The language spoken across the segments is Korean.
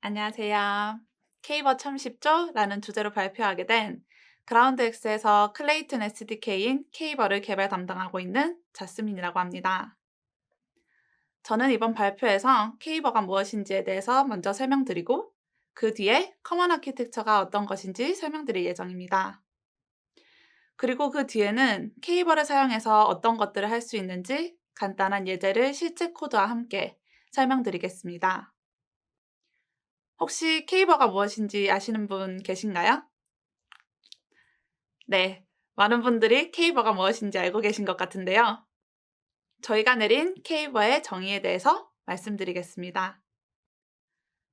안녕하세요. 케이버 참 쉽죠? 라는 주제로 발표하게 된 그라운드X에서 클레이튼 SDK인 케이버를 개발 담당하고 있는 자스민이라고 합니다. 저는 이번 발표에서 케이버가 무엇인지에 대해서 먼저 설명드리고 그 뒤에 커먼 아키텍처가 어떤 것인지 설명드릴 예정입니다. 그리고 그 뒤에는 케이버를 사용해서 어떤 것들을 할 수 있는지 간단한 예제를 실제 코드와 함께 설명드리겠습니다. 혹시 케이버가 무엇인지 아시는 분 계신가요? 네, 많은 분들이 케이버가 무엇인지 알고 계신 것 같은데요. 저희가 내린 케이버의 정의에 대해서 말씀드리겠습니다.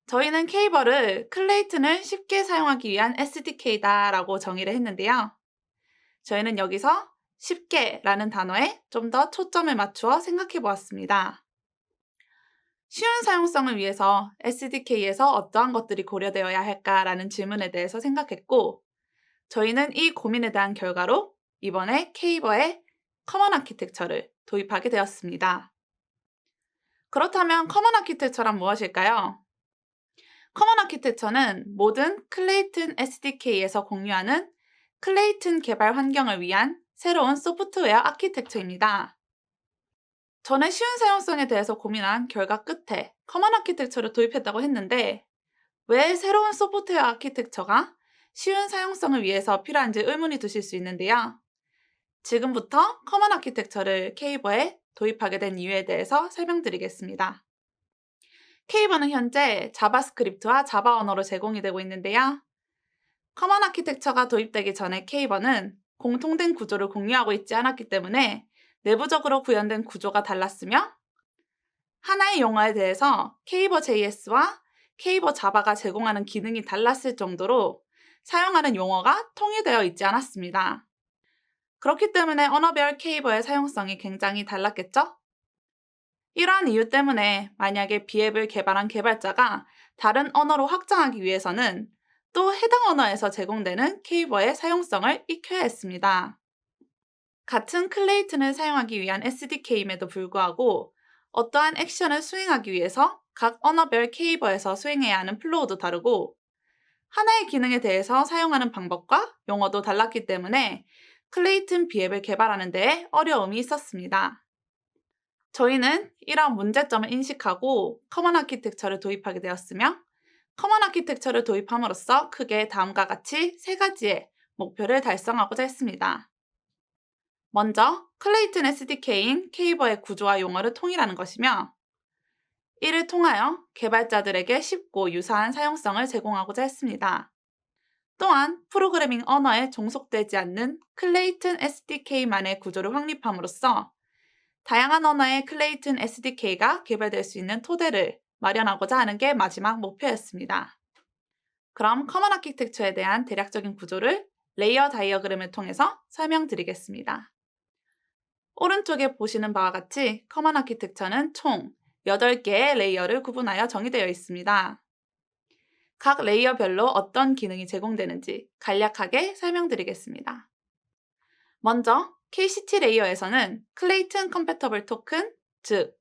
저희는 케이버를 클레이튼을 쉽게 사용하기 위한 SDK다라고 정의를 했는데요. 저희는 여기서 쉽게라는 단어에 좀 더 초점을 맞추어 생각해 보았습니다. 쉬운 사용성을 위해서 SDK에서 어떠한 것들이 고려되어야 할까라는 질문에 대해서 생각했고, 저희는 이 고민에 대한 결과로 이번에 케이버의 커먼 아키텍처를 도입하게 되었습니다. 그렇다면 커먼 아키텍처란 무엇일까요? 커먼 아키텍처는 모든 클레이튼 SDK에서 공유하는 클레이튼 개발 환경을 위한 새로운 소프트웨어 아키텍처입니다. 저는 쉬운 사용성에 대해서 고민한 결과 끝에 커먼 아키텍처를 도입했다고 했는데, 왜 새로운 소프트웨어 아키텍처가 쉬운 사용성을 위해서 필요한지 의문이 드실 수 있는데요. 지금부터 커먼 아키텍처를 케이버에 도입하게 된 이유에 대해서 설명드리겠습니다. 케이버는 현재 자바스크립트와 자바 언어로 제공이 되고 있는데요. 커먼 아키텍처가 도입되기 전에 케이버는 공통된 구조를 공유하고 있지 않았기 때문에 내부적으로 구현된 구조가 달랐으며, 하나의 용어에 대해서 케이버 JS와 케이버 자바가 제공하는 기능이 달랐을 정도로 사용하는 용어가 통일되어 있지 않았습니다. 그렇기 때문에 언어별 케이버의 사용성이 굉장히 달랐겠죠? 이러한 이유 때문에 만약에 비앱을 개발한 개발자가 다른 언어로 확장하기 위해서는 또 해당 언어에서 제공되는 케이버의 사용성을 익혀야 했습니다. 같은 클레이튼을 사용하기 위한 SDK임에도 불구하고 어떠한 액션을 수행하기 위해서 각 언어별 케이버에서 수행해야 하는 플로우도 다르고, 하나의 기능에 대해서 사용하는 방법과 용어도 달랐기 때문에 클레이튼 비앱을 개발하는 데에 어려움이 있었습니다. 저희는 이러한 문제점을 인식하고 커먼 아키텍처를 도입하게 되었으며, 커먼 아키텍처를 도입함으로써 크게 다음과 같이 세 가지의 목표를 달성하고자 했습니다. 먼저, 클레이튼 SDK인 케이버의 구조와 용어를 통일하는 것이며, 이를 통하여 개발자들에게 쉽고 유사한 사용성을 제공하고자 했습니다. 또한 프로그래밍 언어에 종속되지 않는 클레이튼 SDK만의 구조를 확립함으로써 다양한 언어의 클레이튼 SDK가 개발될 수 있는 토대를 마련하고자 하는 게 마지막 목표였습니다. 그럼 커먼 아키텍처에 대한 대략적인 구조를 레이어 다이어그램을 통해서 설명드리겠습니다. 오른쪽에 보시는 바와 같이 커먼 아키텍처는 총 8개의 레이어를 구분하여 정의되어 있습니다. 각 레이어별로 어떤 기능이 제공되는지 간략하게 설명드리겠습니다. 먼저 KCT 레이어에서는 클레이튼 컴패터블 토큰, 즉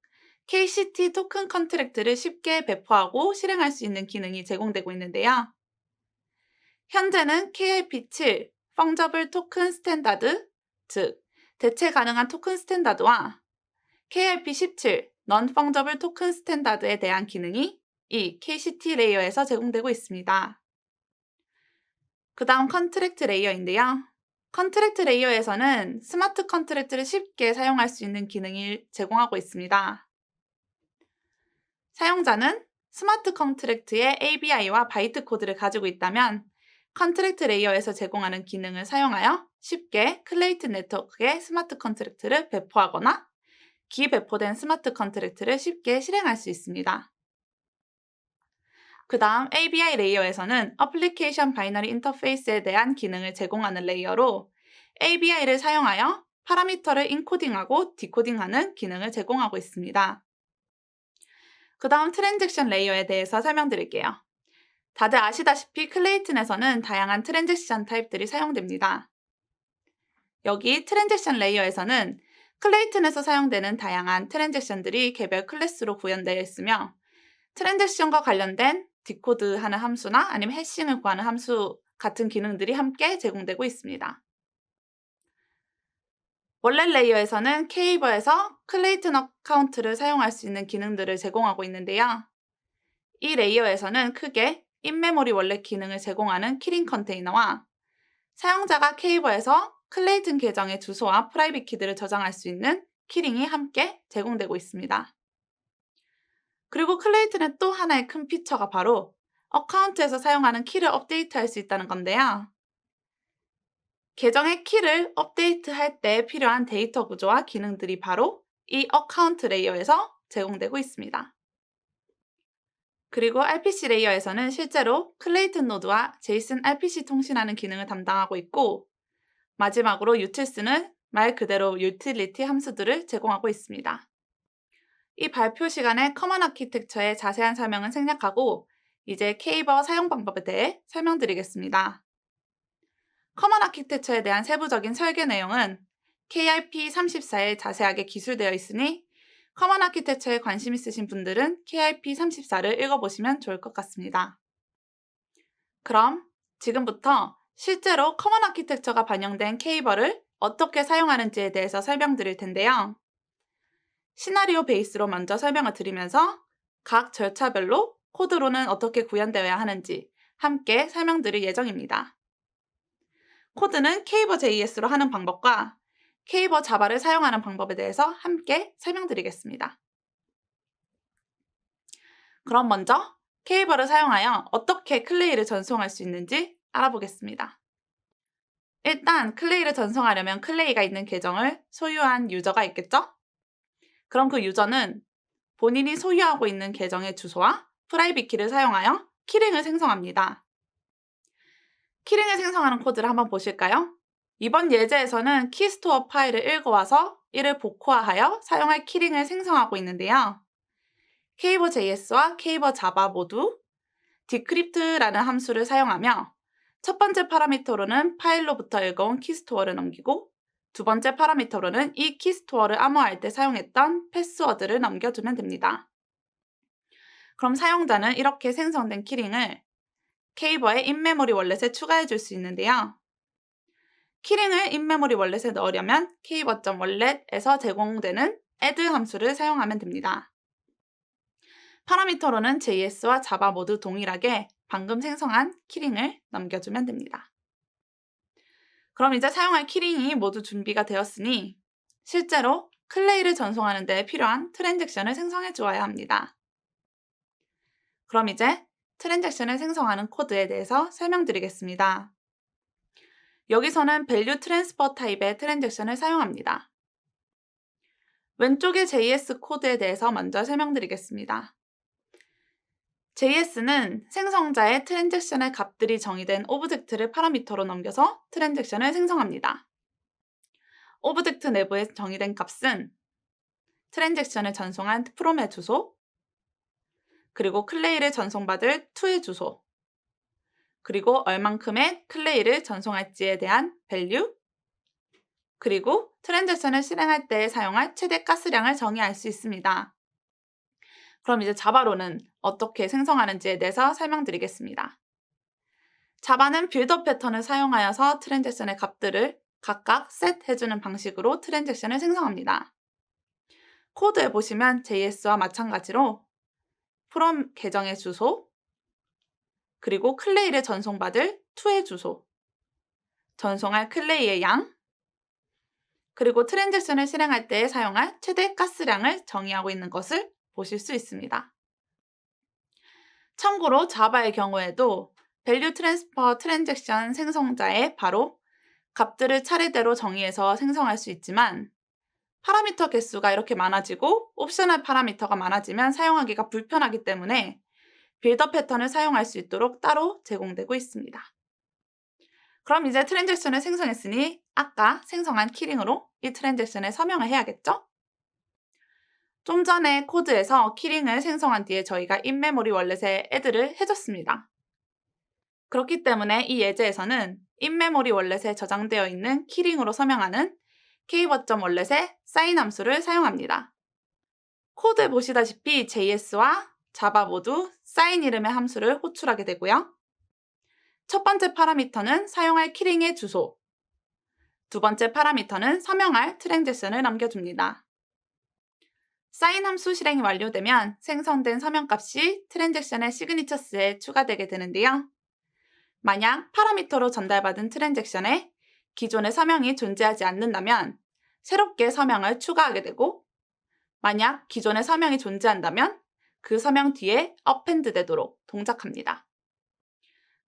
KCT 토큰 컨트랙트를 쉽게 배포하고 실행할 수 있는 기능이 제공되고 있는데요. 현재는 KIP7 펑저블 토큰 스탠다드, 즉 대체 가능한 토큰 스탠다드와 KIP17 넌 펑저블 토큰 스탠다드에 대한 기능이 이 KCT 레이어에서 제공되고 있습니다. 그 다음 컨트랙트 레이어인데요. 컨트랙트 레이어에서는 스마트 컨트랙트를 쉽게 사용할 수 있는 기능을 제공하고 있습니다. 사용자는 스마트 컨트랙트의 ABI와 바이트 코드를 가지고 있다면 컨트랙트 레이어에서 제공하는 기능을 사용하여 쉽게 클레이튼 네트워크에 스마트 컨트랙트를 배포하거나 기배포된 스마트 컨트랙트를 쉽게 실행할 수 있습니다. 그 다음 ABI 레이어에서는 어플리케이션 바이너리 인터페이스에 대한 기능을 제공하는 레이어로 ABI를 사용하여 파라미터를 인코딩하고 디코딩하는 기능을 제공하고 있습니다. 그 다음 트랜잭션 레이어에 대해서 설명드릴게요. 다들 아시다시피 클레이튼에서는 다양한 트랜잭션 타입들이 사용됩니다. 여기 트랜잭션 레이어에서는 클레이튼에서 사용되는 다양한 트랜잭션들이 개별 클래스로 구현되어 있으며, 트랜잭션과 관련된 디코드하는 함수나 아니면 해싱을 구하는 함수 같은 기능들이 함께 제공되고 있습니다. 원래 레이어에서는 K버에서 클레이튼 어카운트를 사용할 수 있는 기능들을 제공하고 있는데요. 이 레이어에서는 크게 인메모리 월렛 기능을 제공하는 키링 컨테이너와 사용자가 K버에서 클레이튼 계정의 주소와 프라이빗 키들을 저장할 수 있는 키링이 함께 제공되고 있습니다. 그리고 클레이튼의 또 하나의 큰 피처가 바로 어카운트에서 사용하는 키를 업데이트할 수 있다는 건데요. 계정의 키를 업데이트할 때 필요한 데이터 구조와 기능들이 바로 이 어카운트 레이어에서 제공되고 있습니다. 그리고 RPC 레이어에서는 실제로 클레이튼 노드와 제이슨 RPC 통신하는 기능을 담당하고 있고, 마지막으로 유틸스는 말 그대로 유틸리티 함수들을 제공하고 있습니다. 이 발표 시간에 커먼 아키텍처의 자세한 설명은 생략하고 이제 K버 사용 방법에 대해 설명드리겠습니다. 커먼 아키텍처에 대한 세부적인 설계 내용은 KRP34에 자세하게 기술되어 있으니 커먼 아키텍처에 관심 있으신 분들은 KRP34를 읽어보시면 좋을 것 같습니다. 그럼 지금부터 실제로 커먼 아키텍처가 반영된 K버를 어떻게 사용하는지에 대해서 설명드릴 텐데요. 시나리오 베이스로 먼저 설명을 드리면서 각 절차별로 코드로는 어떻게 구현되어야 하는지 함께 설명드릴 예정입니다. 코드는 K버 JS로 하는 방법과 K버 자바를 사용하는 방법에 대해서 함께 설명드리겠습니다. 그럼 먼저 K버를 사용하여 어떻게 클레이를 전송할 수 있는지 알아보겠습니다. 일단 클레이를 전송하려면 클레이가 있는 계정을 소유한 유저가 있겠죠? 그럼 그 유저는 본인이 소유하고 있는 계정의 주소와 프라이빗 키를 사용하여 키링을 생성합니다. 키링을 생성하는 코드를 한번 보실까요? 이번 예제에서는 키스토어 파일을 읽어와서 이를 복호화하여 사용할 키링을 생성하고 있는데요. K버 JS와 K버 자바 모두 디크립트라는 함수를 사용하며 첫 번째 파라미터로는 파일로부터 읽어온 키스토어를 넘기고 두 번째 파라미터로는 이 키스토어를 암호화할 때 사용했던 패스워드를 넘겨주면 됩니다. 그럼 사용자는 이렇게 생성된 키링을 K버의 인메모리 월렛에 추가해 줄 수 있는데요. 키링을 인메모리 월렛에 넣으려면 k버.wallet에서 제공되는 add 함수를 사용하면 됩니다. 파라미터로는 JS와 자바 모두 동일하게 방금 생성한 키링을 넘겨주면 됩니다. 그럼 이제 사용할 키링이 모두 준비가 되었으니 실제로 클레이를 전송하는 데 필요한 트랜잭션을 생성해 주어야 합니다. 그럼 이제 트랜잭션을 생성하는 코드에 대해서 설명드리겠습니다. 여기서는 value transfer 타입의 트랜잭션을 사용합니다. 왼쪽의 JS 코드에 대해서 먼저 설명드리겠습니다. JS는 생성자의 트랜잭션의 값들이 정의된 오브젝트를 파라미터로 넘겨서 트랜잭션을 생성합니다. 오브젝트 내부에 정의된 값은 트랜잭션을 전송한 from의 주소, 그리고 클레이를 전송받을 to의 주소, 그리고 얼만큼의 클레이를 전송할지에 대한 value, 그리고 트랜잭션을 실행할 때 사용할 최대 가스량을 정의할 수 있습니다. 그럼 이제 자바로는 어떻게 생성하는지에 대해서 설명드리겠습니다. 자바는 빌더 패턴을 사용하여서 트랜잭션의 값들을 각각 셋해주는 방식으로 트랜잭션을 생성합니다. 코드에 보시면 JS와 마찬가지로 from 계정의 주소, 그리고 클레이를 전송받을 to의 주소, 전송할 클레이의 양, 그리고 트랜잭션을 실행할 때 사용할 최대 가스량을 정의하고 있는 것을 보실 수 있습니다. 참고로 자바의 경우에도 value transfer 트랜잭션 생성자에 바로 값들을 차례대로 정의해서 생성할 수 있지만 파라미터 개수가 이렇게 많아지고 옵셔널 파라미터가 많아지면 사용하기가 불편하기 때문에 빌더 패턴을 사용할 수 있도록 따로 제공되고 있습니다. 그럼 이제 트랜잭션을 생성했으니 아까 생성한 키링으로 이 트랜잭션에 서명을 해야겠죠? 좀 전에 코드에서 키링을 생성한 뒤에 저희가 인메모리 월렛에 add를 해줬습니다. 그렇기 때문에 이 예제에서는 인메모리 월렛에 저장되어 있는 키링으로 서명하는 k버.wallet의 sign 함수를 사용합니다. 코드에 보시다시피 JS와 자바 모두 사인 이름의 함수를 호출하게 되고요. 첫 번째 파라미터는 사용할 키링의 주소, 두 번째 파라미터는 서명할 트랜잭션을 남겨줍니다. 사인 함수 실행이 완료되면 생성된 서명값이 트랜잭션의 시그니처스에 추가되게 되는데요. 만약 파라미터로 전달받은 트랜잭션에 기존의 서명이 존재하지 않는다면 새롭게 서명을 추가하게 되고, 만약 기존의 서명이 존재한다면 그 서명 뒤에 append 되도록 동작합니다.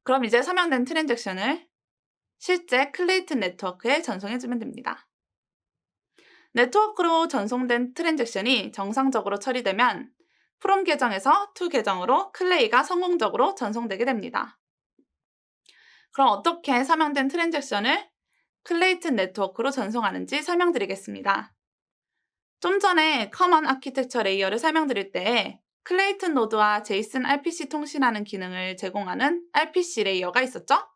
그럼 이제 서명된 트랜잭션을 실제 클레이튼 네트워크에 전송해주면 됩니다. 네트워크로 전송된 트랜잭션이 정상적으로 처리되면 프롬 계정에서 to 계정으로 클레이가 성공적으로 전송되게 됩니다. 그럼 어떻게 서명된 트랜잭션을 클레이튼 네트워크로 전송하는지 설명드리겠습니다. 좀 전에 커먼 아키텍처 레이어를 설명드릴 때 클레이튼 노드와 제이슨 RPC 통신하는 기능을 제공하는 RPC 레이어가 있었죠?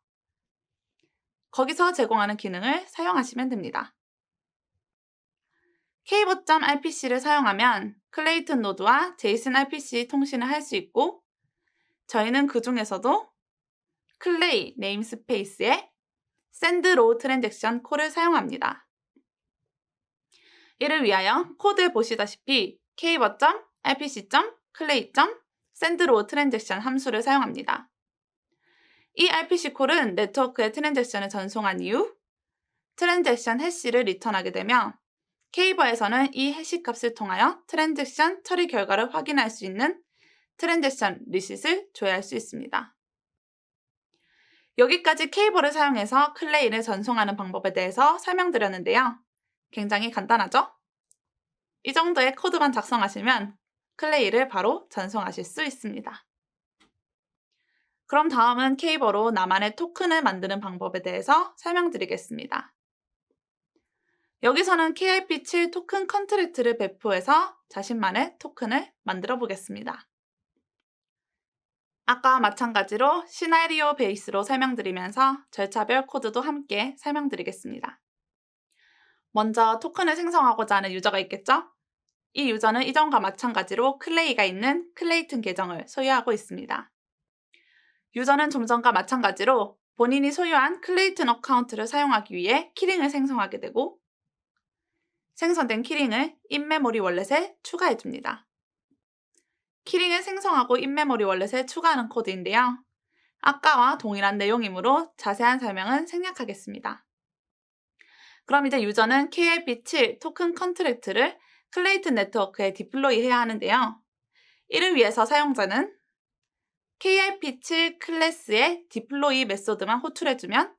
거기서 제공하는 기능을 사용하시면 됩니다. kbot.rpc를 사용하면 클레이튼 노드와 제이슨 RPC 통신을 할 수 있고, 저희는 그 중에서도 클레이 네임스페이스에 send row transaction 콜을 사용합니다. 이를 위하여 코드에 보시다시피 kbot.rpc.clay.send row transaction 함수를 사용합니다. 이 RPC 콜은 네트워크에 트랜잭션을 전송한 이후 트랜잭션 해시를 리턴하게 되며 케이버에서는 이 해시 값을 통하여 트랜잭션 처리 결과를 확인할 수 있는 트랜잭션 리싯을 조회할 수 있습니다. 여기까지 케이버를 사용해서 클레이를 전송하는 방법에 대해서 설명드렸는데요. 굉장히 간단하죠? 이 정도의 코드만 작성하시면 클레이를 바로 전송하실 수 있습니다. 그럼 다음은 케이버로 나만의 토큰을 만드는 방법에 대해서 설명드리겠습니다. 여기서는 KIP7 토큰 컨트랙트를 배포해서 자신만의 토큰을 만들어 보겠습니다. 아까와 마찬가지로 시나리오 베이스로 설명드리면서 절차별 코드도 함께 설명드리겠습니다. 먼저 토큰을 생성하고자 하는 유저가 있겠죠? 이 유저는 이전과 마찬가지로 클레이가 있는 클레이튼 계정을 소유하고 있습니다. 유저는 좀 전과 마찬가지로 본인이 소유한 클레이튼 어카운트를 사용하기 위해 키링을 생성하게 되고, 생성된 키링을 인메모리 월렛에 추가해줍니다. 키링을 생성하고 인메모리 월렛에 추가하는 코드인데요. 아까와 동일한 내용이므로 자세한 설명은 생략하겠습니다. 그럼 이제 유저는 KIP7 토큰 컨트랙트를 클레이튼 네트워크에 디플로이 해야 하는데요. 이를 위해서 사용자는 KIP7 클래스의 디플로이 메소드만 호출해주면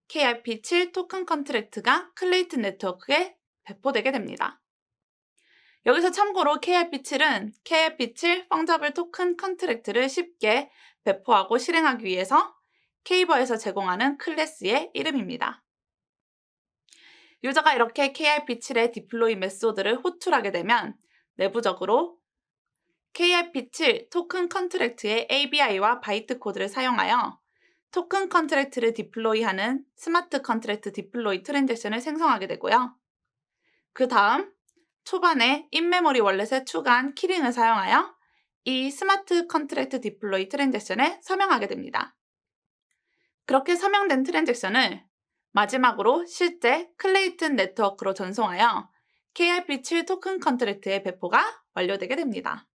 KIP7 토큰 컨트랙트가 클레이튼 네트워크에 배포되게 됩니다. 여기서 참고로 KIP7은 KIP7 펑저블 토큰 컨트랙트를 쉽게 배포하고 실행하기 위해서 케이버에서 제공하는 클래스의 이름입니다. 유저가 이렇게 KIP7의 디플로이 메소드를 호출하게 되면 내부적으로 KIP7 토큰 컨트랙트의 ABI와 바이트 코드를 사용하여 토큰 컨트랙트를 디플로이하는 스마트 컨트랙트 디플로이 트랜잭션을 생성하게 되고요. 그 다음 초반에 인메모리 월렛에 추가한 키링을 사용하여 이 스마트 컨트랙트 디플로이 트랜잭션에 서명하게 됩니다. 그렇게 서명된 트랜잭션을 마지막으로 실제 클레이튼 네트워크로 전송하여 KIP7 토큰 컨트랙트의 배포가 완료되게 됩니다.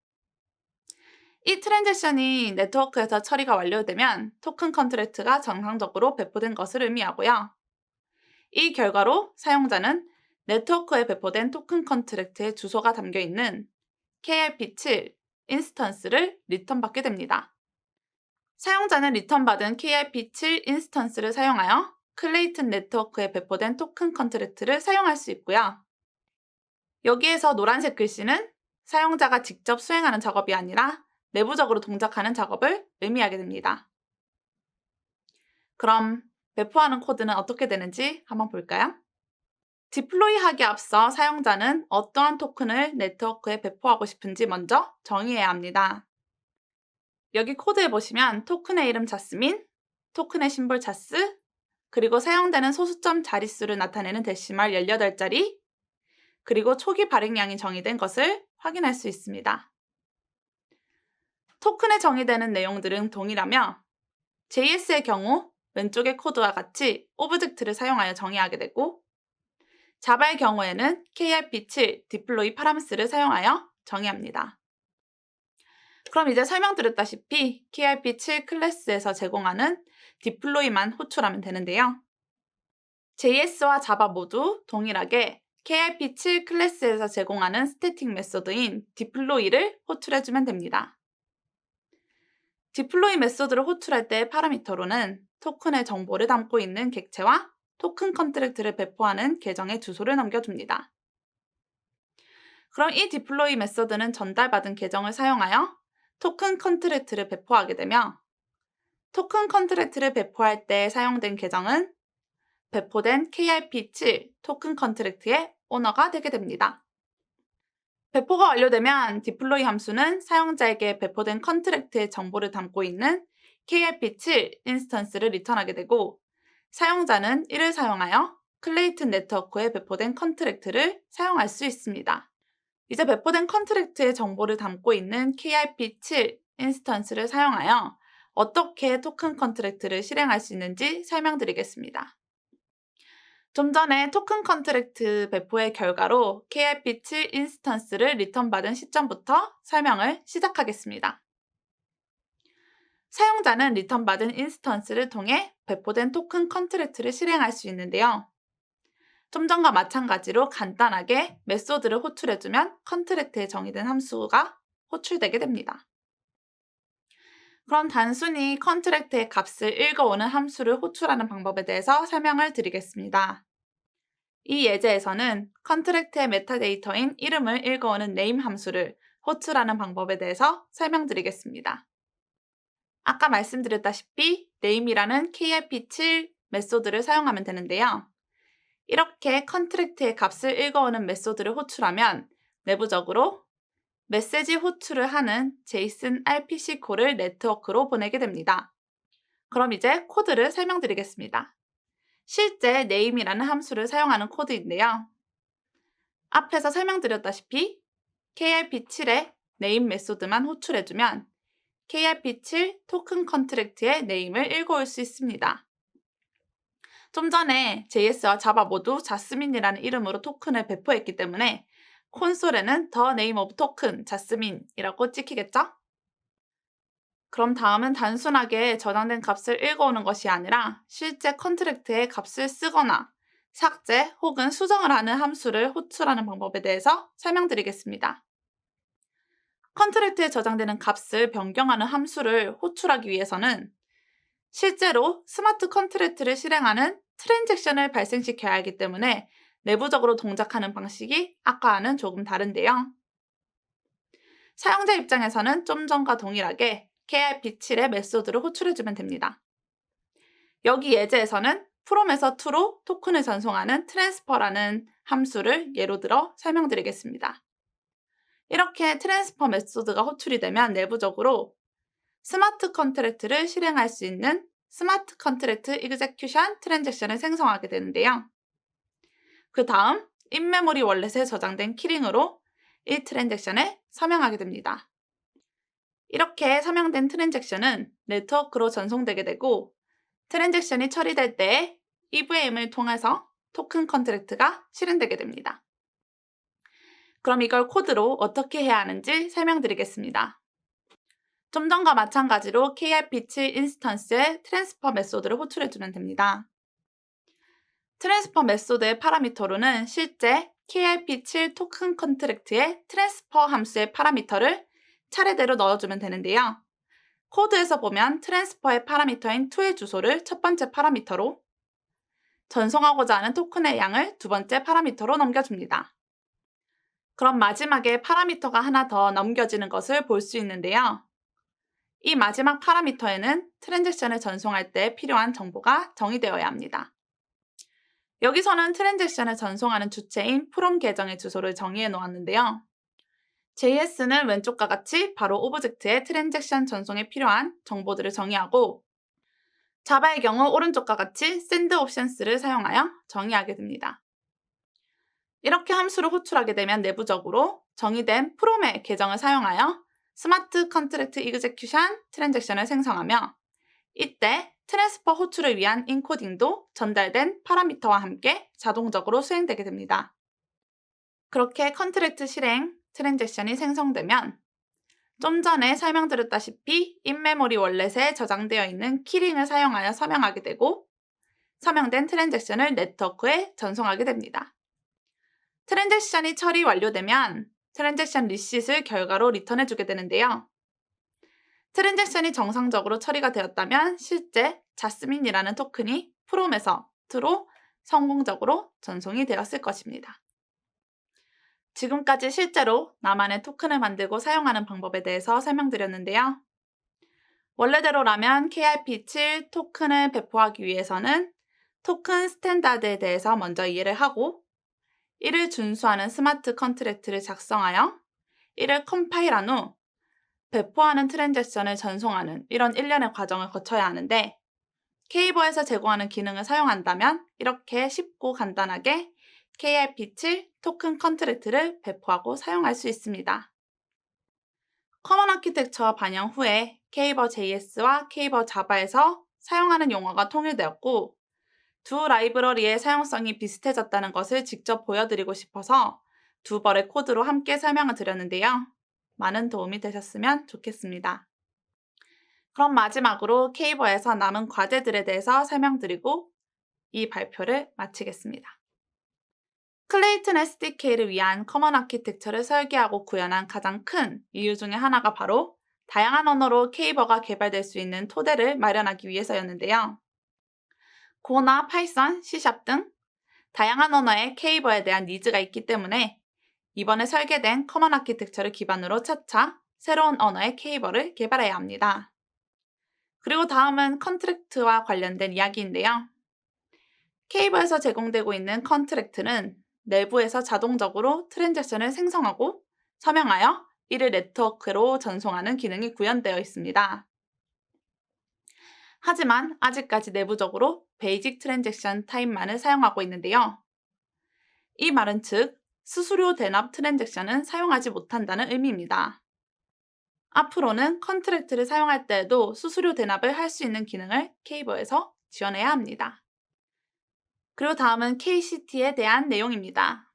이 트랜잭션이 네트워크에서 처리가 완료되면 토큰 컨트랙트가 정상적으로 배포된 것을 의미하고요. 이 결과로 사용자는 네트워크에 배포된 토큰 컨트랙트의 주소가 담겨있는 KIP7 인스턴스를 리턴받게 됩니다. 사용자는 리턴받은 KIP7 인스턴스를 사용하여 클레이튼 네트워크에 배포된 토큰 컨트랙트를 사용할 수 있고요. 여기에서 노란색 글씨는 사용자가 직접 수행하는 작업이 아니라 내부적으로 동작하는 작업을 의미하게 됩니다. 그럼 배포하는 코드는 어떻게 되는지 한번 볼까요? 디플로이하기에 앞서 사용자는 어떠한 토큰을 네트워크에 배포하고 싶은지 먼저 정의해야 합니다. 여기 코드에 보시면 토큰의 이름 자스민, 토큰의 심볼 자스, 그리고 사용되는 소수점 자릿수를 나타내는 데시멀 18자리, 그리고 초기 발행량이 정의된 것을 확인할 수 있습니다. 토큰에 정의되는 내용들은 동일하며 JS의 경우 왼쪽의 코드와 같이 오브젝트를 사용하여 정의하게 되고 자바의 경우에는 KRP7 디플로이 파람스를 사용하여 정의합니다. 그럼 이제 설명드렸다시피 KRP7 클래스에서 제공하는 디플로이만 호출하면 되는데요. JS와 자바 모두 동일하게 KRP7 클래스에서 제공하는 스태틱 메소드인 디플로이를 호출해주면 됩니다. 디플로이 메소드를 호출할 때의 파라미터로는 토큰의 정보를 담고 있는 객체와 토큰 컨트랙트를 배포하는 계정의 주소를 넘겨줍니다. 그럼 이 디플로이 메소드는 전달받은 계정을 사용하여 토큰 컨트랙트를 배포하게 되며 토큰 컨트랙트를 배포할 때 사용된 계정은 배포된 KRP7 토큰 컨트랙트의 오너가 되게 됩니다. 배포가 완료되면 디플로이 함수는 사용자에게 배포된 컨트랙트의 정보를 담고 있는 KRP7 인스턴스를 리턴하게 되고 사용자는 이를 사용하여 클레이튼 네트워크에 배포된 컨트랙트를 사용할 수 있습니다. 이제 배포된 컨트랙트의 정보를 담고 있는 KRP7 인스턴스를 사용하여 어떻게 토큰 컨트랙트를 실행할 수 있는지 설명드리겠습니다. 좀 전에 토큰 컨트랙트 배포의 결과로 KRP7 인스턴스를 리턴받은 시점부터 설명을 시작하겠습니다. 사용자는 리턴받은 인스턴스를 통해 배포된 토큰 컨트랙트를 실행할 수 있는데요. 좀 전과 마찬가지로 간단하게 메소드를 호출해주면 컨트랙트에 정의된 함수가 호출되게 됩니다. 그럼 단순히 컨트랙트의 값을 읽어오는 함수를 호출하는 방법에 대해서 설명을 드리겠습니다. 이 예제에서는 컨트랙트의 메타데이터인 이름을 읽어오는 name 함수를 호출하는 방법에 대해서 설명드리겠습니다. 아까 말씀드렸다시피 name이라는 KRP7 메소드를 사용하면 되는데요. 이렇게 컨트랙트의 값을 읽어오는 메소드를 호출하면 내부적으로 메시지 호출을 하는 JSON RPC 콜을 네트워크로 보내게 됩니다. 그럼 이제 코드를 설명드리겠습니다. 실제 name이라는 함수를 사용하는 코드인데요. 앞에서 설명드렸다시피 KRP7의 name 메소드만 호출해주면 KRP7 토큰 컨트랙트의 name을 읽어올 수 있습니다. 좀 전에 JS와 자바 모두 자스민이라는 이름으로 토큰을 배포했기 때문에 콘솔에는 the name of token 자스민이라고 찍히겠죠? 그럼 다음은 단순하게 저장된 값을 읽어오는 것이 아니라 실제 컨트랙트에 값을 쓰거나 삭제 혹은 수정을 하는 함수를 호출하는 방법에 대해서 설명드리겠습니다. 컨트랙트에 저장되는 값을 변경하는 함수를 호출하기 위해서는 실제로 스마트 컨트랙트를 실행하는 트랜잭션을 발생시켜야 하기 때문에 내부적으로 동작하는 방식이 아까와는 조금 다른데요. 사용자 입장에서는 좀 전과 동일하게 KRP7의 메소드를 호출해주면 됩니다. 여기 예제에서는 from에서 to로 토큰을 전송하는 transfer라는 함수를 예로 들어 설명드리겠습니다. 이렇게 트랜스퍼 메소드가 호출이 되면 내부적으로 스마트 컨트랙트를 실행할 수 있는 스마트 컨트랙트 execution 트랜잭션을 생성하게 되는데요. 그 다음 인메모리 월렛에 저장된 키링으로 이 트랜잭션에 서명하게 됩니다. 이렇게 서명된 트랜잭션은 네트워크로 전송되게 되고 트랜잭션이 처리될 때 EVM을 통해서 토큰 컨트랙트가 실행되게 됩니다. 그럼 이걸 코드로 어떻게 해야 하는지 설명드리겠습니다. 좀 전과 마찬가지로 KRP7 인스턴스에 트랜스퍼 메소드를 호출해주면 됩니다. 트랜스퍼 메소드의 파라미터로는 실제 KRP7 토큰 컨트랙트의 트랜스퍼 함수의 파라미터를 차례대로 넣어주면 되는데요. 코드에서 보면 트랜스퍼의 파라미터인 to의 주소를 첫 번째 파라미터로, 전송하고자 하는 토큰의 양을 두 번째 파라미터로 넘겨줍니다. 그럼 마지막에 파라미터가 하나 더 넘겨지는 것을 볼 수 있는데요. 이 마지막 파라미터에는 트랜잭션을 전송할 때 필요한 정보가 정의되어야 합니다. 여기서는 트랜잭션을 전송하는 주체인 from 계정의 주소를 정의해 놓았는데요. JS는 왼쪽과 같이 바로 오브젝트의 트랜잭션 전송에 필요한 정보들을 정의하고 자바의 경우 오른쪽과 같이 send options를 사용하여 정의하게 됩니다. 이렇게 함수를 호출하게 되면 내부적으로 정의된 from의 계정을 사용하여 스마트 컨트랙트 이그제큐션 트랜잭션을 생성하며 이때 트랜스퍼 호출을 위한 인코딩도 전달된 파라미터와 함께 자동적으로 수행되게 됩니다. 그렇게 컨트랙트 실행 트랜잭션이 생성되면 좀 전에 설명드렸다시피 인메모리 월렛에 저장되어 있는 키링을 사용하여 서명하게 되고 서명된 트랜잭션을 네트워크에 전송하게 됩니다. 트랜잭션이 처리 완료되면 트랜잭션 리시트를 결과로 리턴해주게 되는데요. 트랜잭션이 정상적으로 처리가 되었다면 실제 자스민이라는 토큰이 프롬에서 트로 성공적으로 전송이 되었을 것입니다. 지금까지 실제로 나만의 토큰을 만들고 사용하는 방법에 대해서 설명드렸는데요. 원래대로라면 KRP7 토큰을 배포하기 위해서는 토큰 스탠다드에 대해서 먼저 이해를 하고 이를 준수하는 스마트 컨트랙트를 작성하여 이를 컴파일한 후 배포하는 트랜잭션을 전송하는 이런 일련의 과정을 거쳐야 하는데 K버에서 제공하는 기능을 사용한다면 이렇게 쉽고 간단하게 KRP7 토큰 컨트랙트를 배포하고 사용할 수 있습니다. 커먼 아키텍처 반영 후에 K버 JS와 K버 자바에서 사용하는 용어가 통일되었고 두 라이브러리의 사용성이 비슷해졌다는 것을 직접 보여드리고 싶어서 두 벌의 코드로 함께 설명을 드렸는데요. 많은 도움이 되셨으면 좋겠습니다. 그럼 마지막으로 K버에서 남은 과제들에 대해서 설명드리고 이 발표를 마치겠습니다. 클레이튼 SDK를 위한 커먼 아키텍처를 설계하고 구현한 가장 큰 이유 중에 하나가 바로 다양한 언어로 K버가 개발될 수 있는 토대를 마련하기 위해서였는데요. 고나 파이썬, C# 등 다양한 언어의 K버에 대한 니즈가 있기 때문에 이번에 설계된 커먼 아키텍처를 기반으로 차차 새로운 언어의 K버를 개발해야 합니다. 그리고 다음은 컨트랙트와 관련된 이야기인데요. K버에서 제공되고 있는 컨트랙트는 내부에서 자동적으로 트랜잭션을 생성하고 서명하여 이를 네트워크로 전송하는 기능이 구현되어 있습니다. 하지만 아직까지 내부적으로 베이직 트랜잭션 타입만을 사용하고 있는데요. 이 말은 즉 수수료 대납 트랜잭션은 사용하지 못한다는 의미입니다. 앞으로는 컨트랙트를 사용할 때에도 수수료 대납을 할 수 있는 기능을 K버에서 지원해야 합니다. 그리고 다음은 KCT에 대한 내용입니다.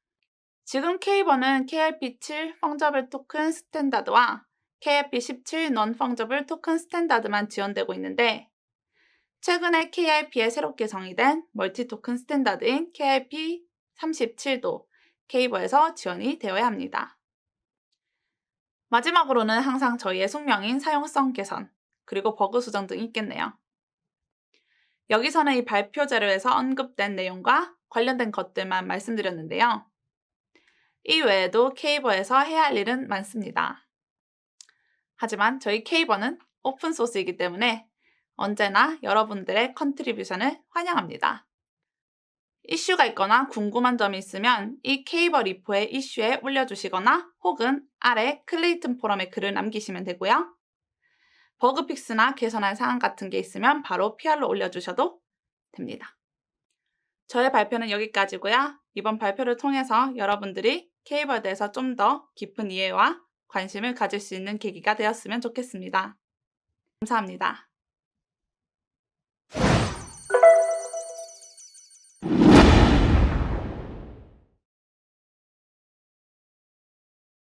지금 K버는 KRP7 펑저블 토큰 스탠다드와 KRP17 넌 펑저블 토큰 스탠다드만 지원되고 있는데 최근에 KRP에 새롭게 정의된 멀티 토큰 스탠다드인 KRP37도 K버에서 지원이 되어야 합니다. 마지막으로는 항상 저희의 숙명인 사용성 개선, 그리고 버그 수정 등이 있겠네요. 여기서는 이 발표 자료에서 언급된 내용과 관련된 것들만 말씀드렸는데요. 이 외에도 K버에서 해야 할 일은 많습니다. 하지만 저희 K버는 오픈소스이기 때문에 언제나 여러분들의 컨트리뷰션을 환영합니다. 이슈가 있거나 궁금한 점이 있으면 이 K버 리포의 이슈에 올려주시거나 혹은 아래 클레이튼 포럼에 글을 남기시면 되고요. 버그 픽스나 개선할 사항 같은 게 있으면 바로 PR로 올려주셔도 됩니다. 저의 발표는 여기까지고요. 이번 발표를 통해서 여러분들이 K버에 대해서 좀 더 깊은 이해와 관심을 가질 수 있는 계기가 되었으면 좋겠습니다. 감사합니다.